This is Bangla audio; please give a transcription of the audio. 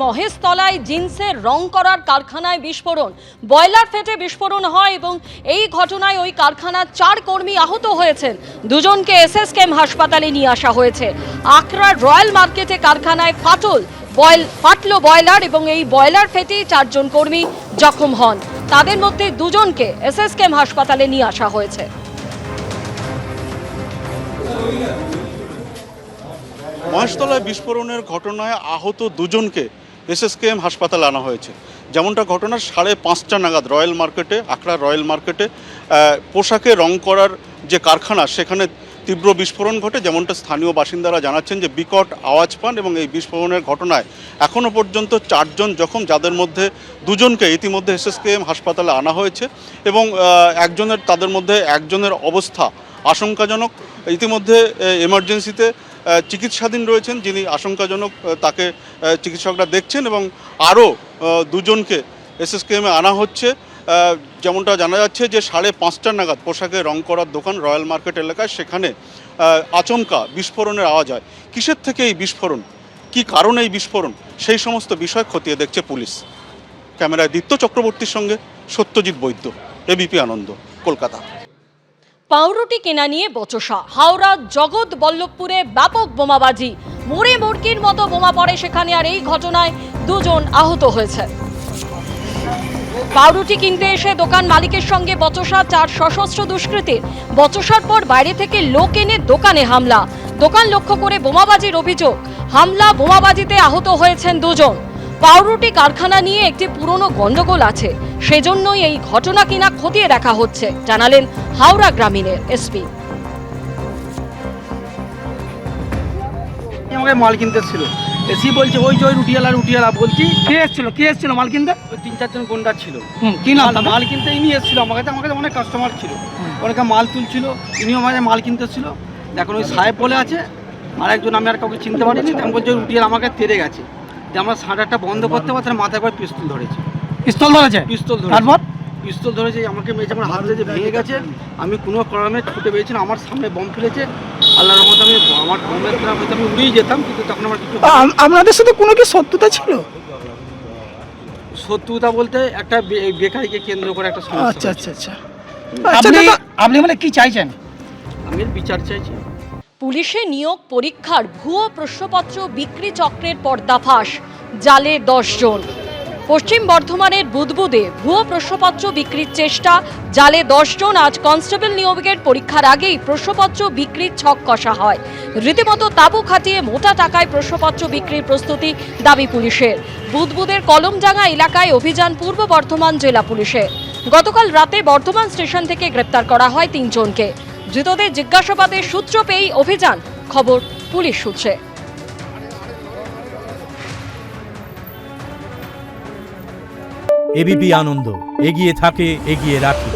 মহেশতলায় জিন্সের রং করার কারখানায় বিস্ফোরণ, বয়লার ফেটে বিস্ফোরণ হয় এবং এই ঘটনায় ওই কারখানার 4 কর্মী আহত হয়েছেন। দুজনকে এসএসকেএম হাসপাতালে নিয়ে আসা হয়েছে। আকরার রয়্যাল মার্কেটে কারখানায় ফাটল বয়লার এবং এই বয়লার ফেটেই 4 জন কর্মী জখম হন। তাদের মধ্যে দুজনকে এসএসকেএম হাসপাতালে নিয়ে আসা হয়েছে। মহেশতলায় বিস্ফোরণের ঘটনায় আহত দুজনকে এসএসকেএম হাসপাতালে আনা হয়েছে। যেমনটা ঘটনা 5:30 নাগাদ রয়্যাল মার্কেটে, আকরা রয়্যাল মার্কেটে পোশাকে রং করার যে কারখানা সেখানে তীব্র বিস্ফোরণ ঘটে। যেমনটা স্থানীয় বাসিন্দারা জানাচ্ছেন যে বিকট আওয়াজ পান এবং এই বিস্ফোরণের ঘটনায় এখনও পর্যন্ত 4 জন জখম, যাদের মধ্যে দুজনকে ইতিমধ্যে এসএসকেএম হাসপাতালে আনা হয়েছে এবং তাদের মধ্যে একজনের অবস্থা আশঙ্কাজনক। ইতিমধ্যে এমার্জেন্সিতে চিকিৎসাধীন রয়েছেন যিনি আশঙ্কাজনক, তাকে চিকিৎসকরা দেখছেন এবং আরও দুজনকে এসএসকেএমে আনা হচ্ছে। যেমনটা জানা যাচ্ছে যে 5:30 নাগাদ পোশাকে রং করার দোকান রয়্যাল মার্কেট এলাকায়, সেখানে আচমকা বিস্ফোরণের আওয়াজ হয়। কিসের থেকে এই বিস্ফোরণ, কী কারণে এই বিস্ফোরণ, সেই সমস্ত বিষয় খতিয়ে দেখছে পুলিশ। ক্যামেরায় দীপ্ত চক্রবর্তীর সঙ্গে সত্যজিৎ বৈদ্য, এবিপি আনন্দ, কলকাতা। পাউরুটি কেনা নিয়ে বচসা, হাওড়া জগৎ বল্লভপুরে ব্যাপক বোমাবাজি, মুড়ে মুড়কির মতো বোমা পড়ে সেখানে, আর এই ঘটনায় 2 জন আহত হয়েছে। পাউরুটি কিনতে এসে দোকান মালিকের সঙ্গে বচসা 4 সশস্ত্র দুষ্কৃতীর। বচসার পর বাইরে থেকে লোক এনে দোকানে হামলা, দোকান লক্ষ্য করে বোমাবাজির অভিযোগ। হামলা বোমাবাজিতে আহত হয়েছেন 2 জন। পাউরুটি কারখানা নিয়ে একটি পুরনো গন্ডগোল আছে, সেজন্যই এই ঘটনা কিনা খতিয়ে দেখা হচ্ছে, জানালেন হাওড়া গ্রামীণের এসপি। আমাকে মাল কিনতে ছিল, এসি বলছে ওই যে রুটিওয়ালা বলছি। কে এসেছিল মাল কিনতে? ওই 3-4 জন গুন্ডা ছিল। কি নাম? মাল কিনতে ইনি এসেছিল। আমার কাছে অনেক কাস্টমার ছিল, অনেকে মাল তুলছিল, ইনিও আমাকে মাল কিনতে ছিল। এখন ওই সাহেব বলে আছে, আর একজন আমি আর কাউকে চিনতে পারিনি। আমি বলছি রুটিওয়ালা আমাকে তেড়ে গেছে, যে আমরা সাঁটারটা বন্ধ করতে পারছি না, মাথায় করে পিস্তল ধরেছে। তারপর পিস্তল ধরেছে আমাকে, মেয়েছে আমার হাত যে ভেঙে গেছে। আমি কোনো কারণে ছুটে পেয়েছিলাম, আমার সামনে বম ফেলেছে। আল্লাহর রহমতে আমার বমের হয়তো আমি উড়েই যেতাম, কিন্তু তখন আমার কিছু। আপনাদের সাথে কোনো কি শত্রুতা ছিল? শত্রুতা বলতে একটা বেকারিকে কেন্দ্র করে একটা সমস্যা। আচ্ছা। আপনি মানে কি চাইছেন? আমি বিচার চাইছি। পুলিশে নিয়োগ পরীক্ষার ভুয়ো প্রশ্নপত্র বিক্রি চক্রের পর্দাফাঁস, জালে 10 জন। পশ্চিম বর্ধমানের বুদবুদে ভুয়ো প্রশ্নপত্র বিক্রির চেষ্টা, জালে 10 জন। আজ কনস্টেবল নিয়োগের পরীক্ষার আগেই প্রশ্নপত্র বিক্রির ছক কষা হয়। রীতিমতো তাঁবু খাটিয়ে মোটা টাকায় প্রশ্নপত্র বিক্রির প্রস্তুতি দাবি পুলিশের। বুদবুদের কলমডাঙ্গা এলাকায় অভিযান পূর্ব বর্ধমান জেলা পুলিশের। গতকাল রাতে বর্ধমান স্টেশন থেকে গ্রেপ্তার করা হয় 3 জনকে। ধৃতদের জিজ্ঞাসাবাদের সূত্র পেয়েই অভিযান, খবর পুলিশ সূত্রে। এবিপি আনন্দ, এগিয়ে থাকে, এগিয়ে রাখে।